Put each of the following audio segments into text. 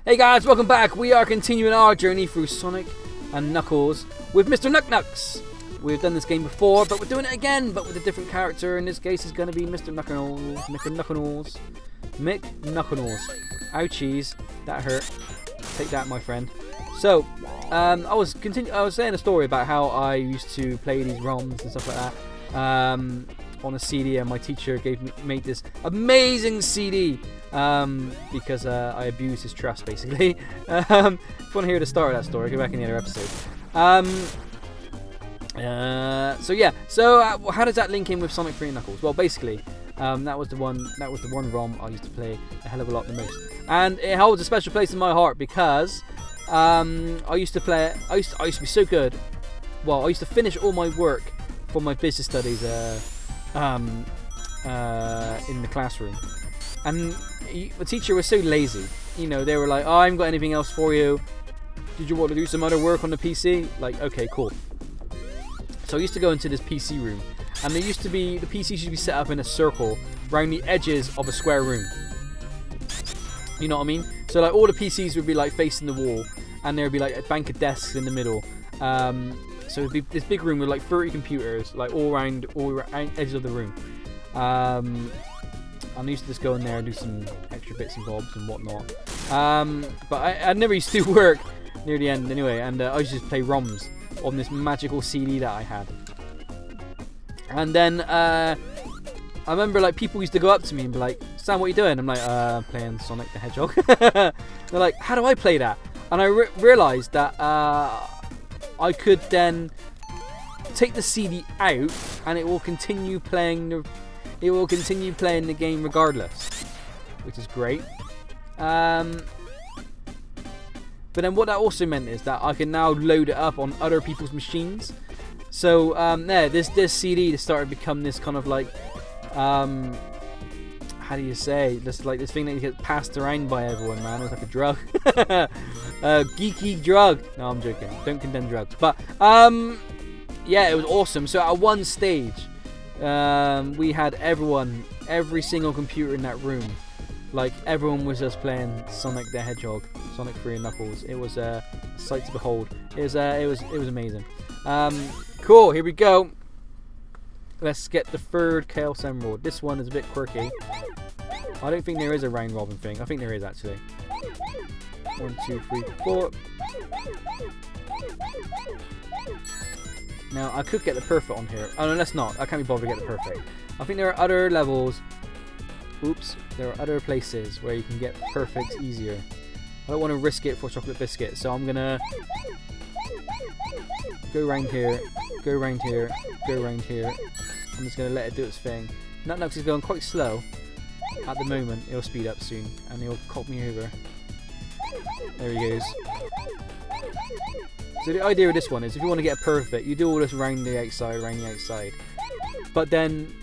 Hey guys, welcome back. We are continuing our journey through Sonic and Knuckles with Mr. Knucknucks. We've done this game before, but we're doing it again, but with a different character. In this case, it's going to be Mr. Knuckles. Mick Knuckles. Ouchies, that hurt. Take that, my friend. So, I was saying a story about how I used to play these ROMs and stuff like that on a CD, and my teacher made this amazing CD because I abused his trust, basically. If you want to hear the start of that story, go back in the other episode. So how does that link in with Sonic 3 and Knuckles? Well, basically, that was the one ROM I used to play a hell of a lot the most, and it holds a special place in my heart because I used to play it. I used to be so good. Well, I used to finish all my work for my business studies in the classroom, and the teacher was so lazy. You know, they were like, "Oh, I haven't got anything else for you. Did you want to do some other work on the PC?" Like, okay, cool. So I used to go into this PC room, and the PCs used to be set up in a circle around the edges of a square room. You know what I mean? So like all the PCs would be like facing the wall, and there would be like a bank of desks in the middle. So it'd be this big room with like 30 computers, like all around edges of the room. And I used to just go in there and do some extra bits and bobs and whatnot. But I never used to work near the end anyway, and I used to just play ROMs on this magical CD that I had. And then I remember like people used to go up to me and be like, "Sam, what are you doing?" I'm like, "I'm playing Sonic the Hedgehog." They're like, "How do I play that?" And I realised that I could then take the CD out, and it will continue playing the game regardless, which is great. But then what that also meant is that I can now load it up on other people's machines. So this CD started to become this kind of like how do you say, this thing that you get passed around by everyone, man. It was like a drug. Geeky drug. No, I'm joking. Don't condemn drugs. But yeah, it was awesome. So at one stage, we had every single computer in that room. Like everyone was just playing Sonic the Hedgehog, Sonic 3 and Knuckles. It was a sight to behold. It was amazing. Cool. Here we go. Let's get the third Chaos Emerald. This one is a bit quirky. I don't think there is a round robin thing. I think there is actually. 1, 2, 3, 4. Now I could get the perfect on here. Oh no, let's not. I can't be bothered to get the perfect. I think there are other levels. Oops. There are other places where you can get perfect easier. I don't want to risk it for chocolate biscuit, so I'm gonna go around here, go around here, go around here. I'm just gonna let it do its thing. Knucknucks is going quite slow at the moment. It'll speed up soon, and he'll cop me over. There he goes. So the idea of this one is, if you want to get perfect, you do all this around the outside. But then,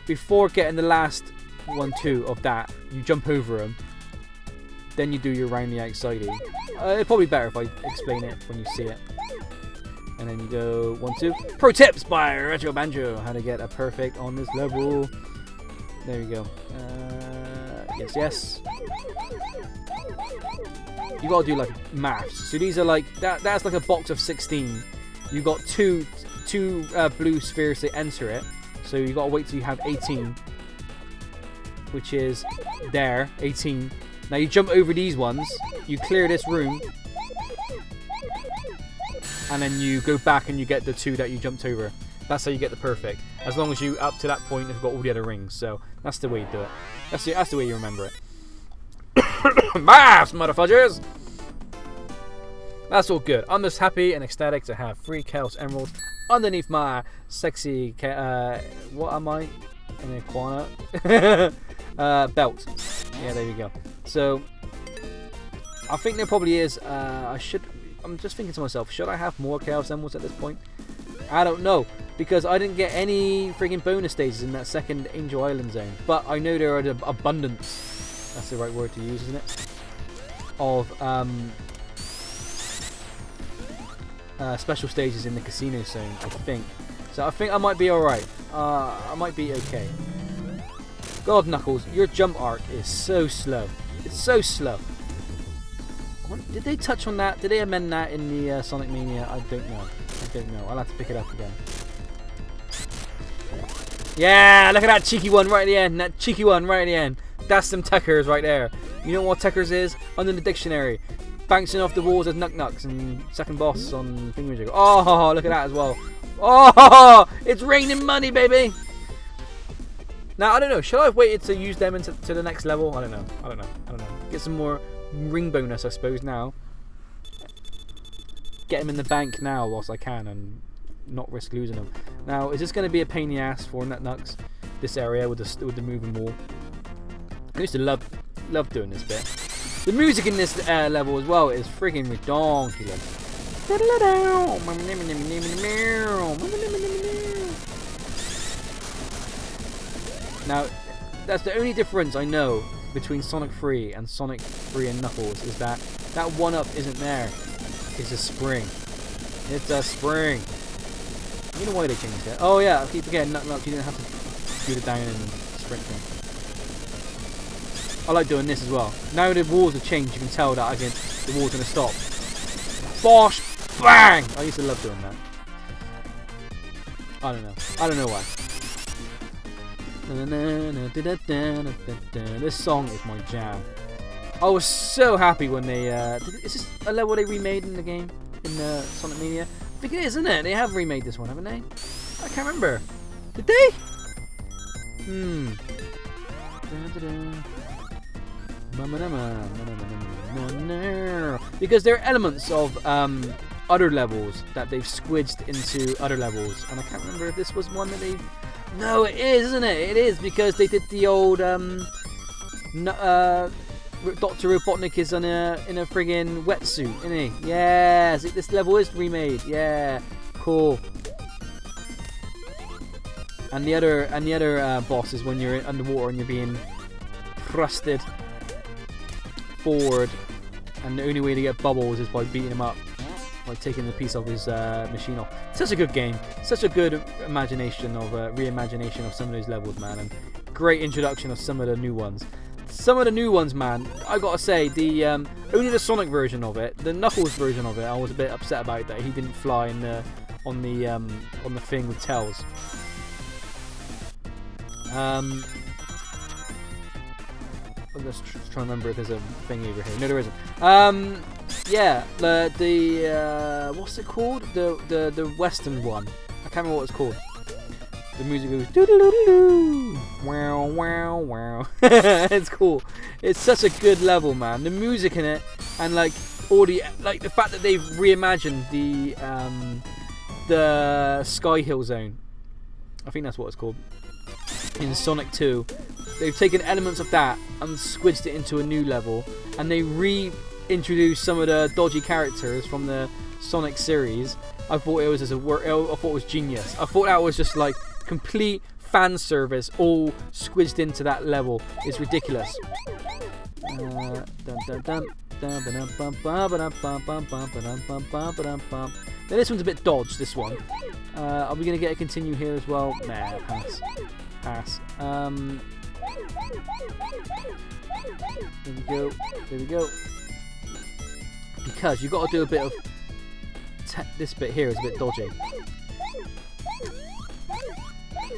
before getting the last 1, 2 of that, you jump over them. Then you do your round the outside. It's probably better if I explain it when you see it. And then you go 1, 2. Pro tips by RetroBanjo. How to get a perfect on this level. There you go. Yes. You gotta do like maths. So these are like that's like a box of 16. You got two blue spheres to enter it. So you gotta wait till you have 18, which is there. 18. Now you jump over these ones. You clear this room. And then you go back and you get the 2 that you jumped over. That's how you get the perfect. As long as you, up to that point, have got all the other rings. So that's the way you do it. That's the way you remember it. Maths, motherfuckers! That's all good. I'm just happy and ecstatic to have 3 Chaos Emeralds underneath my sexy... what am I? An iguana? Belt. Yeah, there you go. So, I think there probably is... I'm just thinking to myself, should I have more Chaos Emeralds at this point? I don't know, because I didn't get any friggin' bonus stages in that second Angel Island zone. But I know there are an abundance, that's the right word to use, isn't it? Of special stages in the casino zone, I think. So I think I might be alright. I might be okay. God, Knuckles, your jump arc is so slow. It's so slow. Did they touch on that? Did they amend that in the Sonic Mania? I don't know. I'll have to pick it up again. Yeah, look at that cheeky one right at the end. That cheeky one right at the end. That's some Tuckers right there. You know what Tuckers is? Under the dictionary. Bouncing off the walls as Knuck-Knucks and second boss on Thingamajig. Oh, look at that as well. Oh, it's raining money, baby. Now, I don't know. Should I have waited to use them into the next level? I don't know. Get some more ring bonus, I suppose, now. Get them in the bank now whilst I can and not risk losing them. Now, is this going to be a pain in the ass for Knuck-Knucks? This area with the moving wall. I used to love doing this bit. The music in this level as well is friggin' ridiculous. Now, that's the only difference I know between Sonic 3 and Sonic 3 and Knuckles is that 1-up isn't there. It's a spring. It's a spring. You know why they changed it? Oh yeah, I keep forgetting Knuck-Knucks, you didn't have to do the down and sprint thing. I like doing this as well. Now the walls have changed, you can tell that the wall's going to stop. Bosh! Bang! I used to love doing that. I don't know why. This song is my jam. I was so happy when they... is this a level they remade in the game? In Sonic Mania? I think it is, isn't it? They have remade this one, haven't they? I can't remember. Did they? Because there are elements of other levels that they've squidged into other levels, and I can't remember if this was one that they. No, it is, isn't it? It is because they did the old Dr. Robotnik is in a friggin' wetsuit, isn't he? Yeah, this level is remade. Yeah, cool. And the other boss is when you're underwater and you're being thrusted forward, and the only way to get bubbles is by beating him up, by taking the piece of his machine off. Such a good game, such a good reimagination of some of those levels, man, and great introduction of some of the new ones. Some of the new ones, man, I gotta say, the only the Sonic version of it, the Knuckles version of it, I was a bit upset about that he didn't fly on the thing with Tails. I'm just trying to remember if there's a thing over here. No, there isn't. Yeah, the what's it called? The Western one. I can't remember what it's called. The music goes doo doo doo doo. Wow wow wow. It's cool. It's such a good level, man. The music in it, and like all the fact that they've reimagined the Sky Hill Zone. I think that's what it's called. In Sonic 2, they've taken elements of that and squidged it into a new level, and they reintroduced some of the dodgy characters from the Sonic series. I thought it was genius. I thought that was just like complete fan service, all squidged into that level. It's ridiculous. Now this one's a bit dodged. This one. Are we gonna get a continue here as well? Nah, pass. There we go. Because you've got to do a bit of this bit here is a bit dodgy.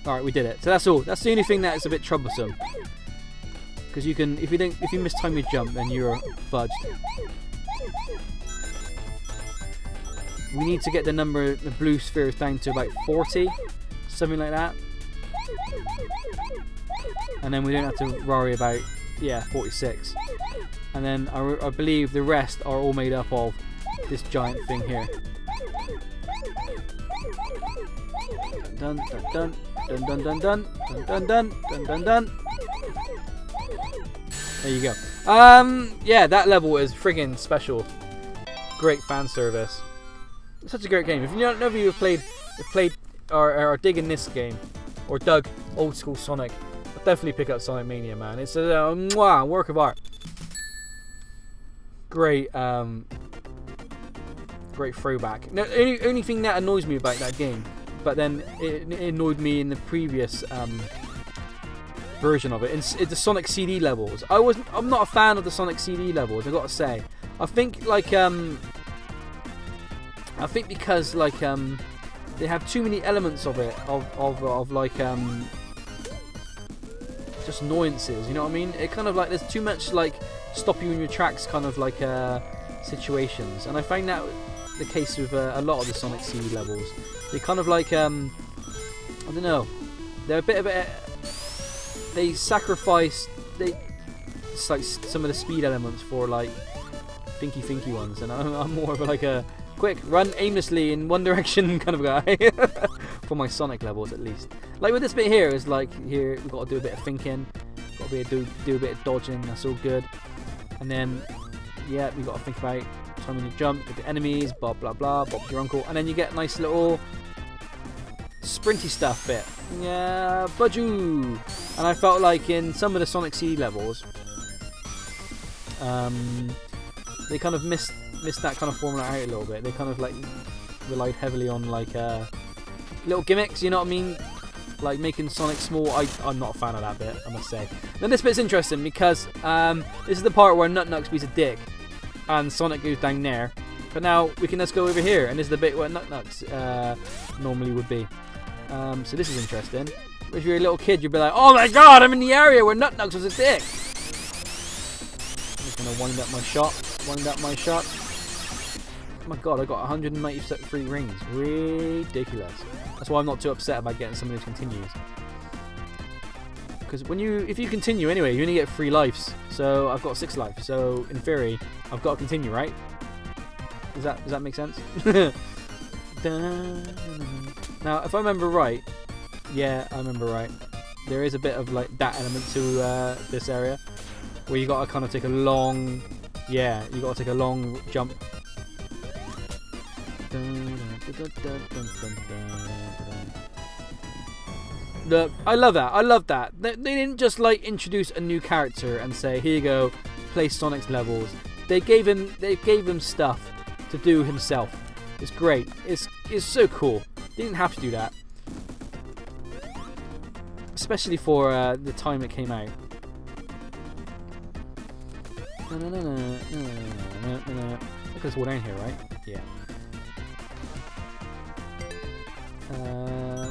All right, we did it. So that's all. That's the only thing that is a bit troublesome. Because you can, if you mistime your jump, then you're fudged. We need to get the blue spheres down to about 40, something like that. And then we don't have to worry about 46. And then I believe the rest are all made up of this giant thing here. Dun dun dun dun dun dun dun dun dun dun dun dun. There you go. Yeah, that level is friggin' special. Great fan service. It's such a great game. If you don't know if you've played or are digging this game, or dug old school Sonic, I'll definitely pick up Sonic Mania, man. It's a work of art. Great, great throwback. Now, only thing that annoys me about that game, but then it annoyed me in the previous version of it. It's the Sonic CD levels. I'm not a fan of the Sonic CD levels, I gotta say. I think like because like they have too many elements of it of like just annoyances, you know what I mean? It kind of like there's too much like stop you in your tracks kind of like situations, and I find that the case with a lot of the Sonic C levels. They kind of like I don't know, they're a bit of it. They sacrifice it's like some of the speed elements for like thinky ones, and I'm more of like a quick run aimlessly in one direction kind of guy for my Sonic levels, at least. Like with this bit here, is like here we've got to do a bit of thinking, got to do a bit of dodging. That's all good, and then yeah, we got to think about timing to jump with the enemies, blah blah blah, Bob's your uncle, and then you get a nice little sprinty stuff bit. Yeah, Bajoo. And I felt like in some of the Sonic C levels, they kind of missed that kind of formula out a little bit. They kind of like relied heavily on like little gimmicks, you know what I mean? Like making Sonic small. I'm not a fan of that bit, I must say. Then this bit's interesting because this is the part where Nut-Nuts beats a dick and Sonic goes down there. But now we can just go over here, and this is the bit where Nut-Nuts normally would be. So this is interesting. If you're a little kid, you'd be like, oh my god, I'm in the area where Nut-Nuts was a dick. I'm just going to wind up my shot. Oh my god, I got 193 rings. Ridiculous. That's why I'm not too upset about getting some of these continues. Because if you continue anyway, you only get 3 lives. So I've got 6 lives. So in theory, I've got to continue, right? Does that make sense? Now, if I remember right, yeah, I remember right. There is a bit of like that element to this area, where you got to kind of take a long, jump. I love that. They didn't just like introduce a new character and say, here you go, play Sonic's levels. They gave him stuff to do himself. It's great. It's so cool. They didn't have to do that, especially for the time it came out. Look at this all down here, right? Yeah.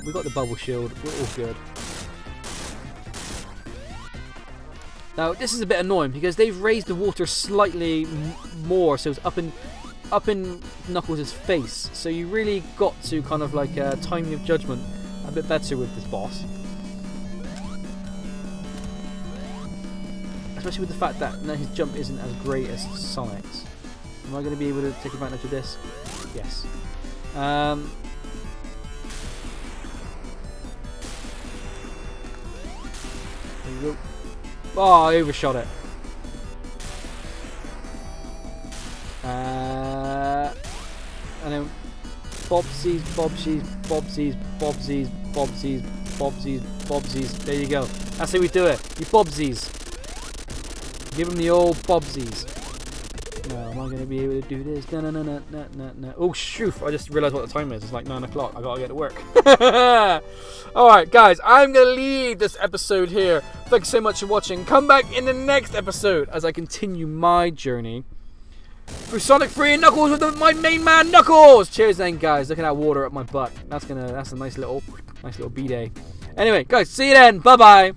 We got the bubble shield. We're all good. Now this is a bit annoying because they've raised the water slightly more, so it's up in Knuckles' face. So you really got to kind of like time your judgment a bit better with this boss. Especially with the fact that his jump isn't as great as Sonic's. Am I going to be able to take advantage of this? Yes. There you go. Oh, I overshot it. And then bobsies. There you go. That's how we do it. You bobsies. Give him the old bobsies. No, am I going to be able to do this? No. Oh, shoot. I just realised what the time is. It's like 9 o'clock. I got to get to work. Alright, guys. I'm going to leave this episode here. Thanks so much for watching. Come back in the next episode as I continue my journey through Sonic 3 and Knuckles with my main man, Knuckles. Cheers then, guys. Look at that water up my butt. That's a nice little B-day. Anyway, guys. See you then. Bye-bye.